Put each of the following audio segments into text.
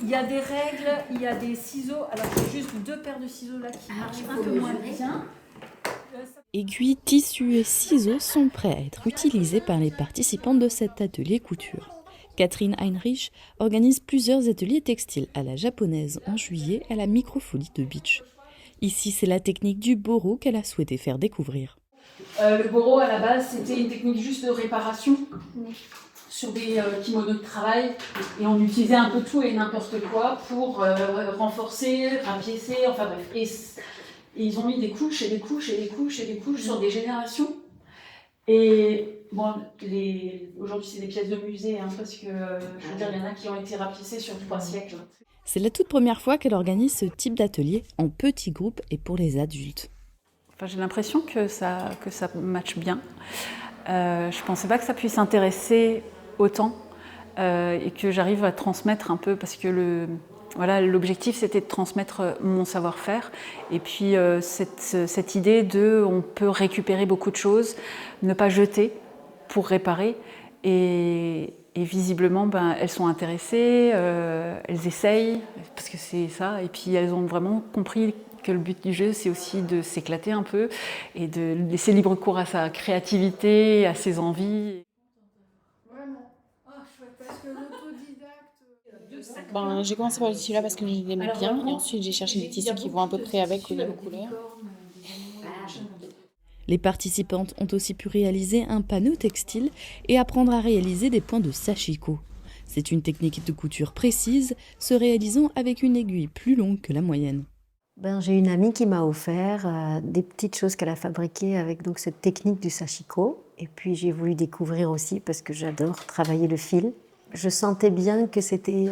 Il y a des règles, il y a des ciseaux. Alors j'ai juste 2 paires de ciseaux là qui marchent un peu moins bien. Aiguilles, tissus et ciseaux sont prêts à être utilisés par les participants de cet atelier couture. Catherine Heinrich organise plusieurs ateliers textiles à la japonaise en juillet à la Microfolie de Beach. Ici, c'est la technique du boro qu'elle a souhaité faire découvrir. Le boro, à la base, c'était une technique juste de réparation sur des kimonos de travail. Et on utilisait un peu tout et n'importe quoi pour renforcer, rapiécer, enfin bref. Et ils ont mis des couches et des couches et des couches et des couches sur des générations. Et bon, aujourd'hui, c'est des pièces de musée, hein, parce que je veux dire, il y en a qui ont été rapiécées sur 3 siècles. C'est la toute première fois qu'elle organise ce type d'atelier en petits groupes et pour les adultes. Enfin, j'ai l'impression que ça matche bien. Je ne pensais pas que ça puisse intéresser autant et que j'arrive à transmettre un peu, parce que l'objectif c'était de transmettre mon savoir-faire et puis cette idée de on peut récupérer beaucoup de choses, ne pas jeter pour réparer et visiblement elles sont intéressées, elles essayent parce que c'est ça et puis elles ont vraiment compris que le but du jeu, c'est aussi de s'éclater un peu et de laisser libre cours à sa créativité, à ses envies. J'ai commencé par le tissu là parce que je l'aimais bien et ensuite j'ai cherché des tissus qui vont à peu près avec au niveau couleur. Les participantes ont aussi pu réaliser un panneau textile et apprendre à réaliser des points de sashiko. C'est une technique de couture précise, se réalisant avec une aiguille plus longue que la moyenne. J'ai une amie qui m'a offert des petites choses qu'elle a fabriquées avec donc cette technique du sashiko. Et puis j'ai voulu découvrir aussi parce que j'adore travailler le fil. Je sentais bien que c'était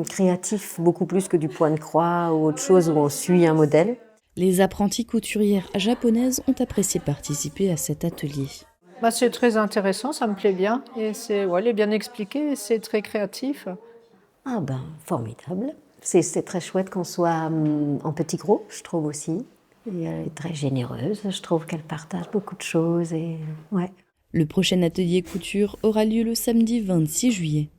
créatif, beaucoup plus que du point de croix ou autre chose où on suit un modèle. Les apprenties couturières japonaises ont apprécié participer à cet atelier. C'est très intéressant, ça me plaît bien. Et c'est bien expliqué, c'est très créatif. Formidable. C'est très chouette qu'on soit en petit groupe, je trouve aussi. Et elle est très généreuse, je trouve qu'elle partage beaucoup de choses. Le prochain atelier couture aura lieu le samedi 26 juillet.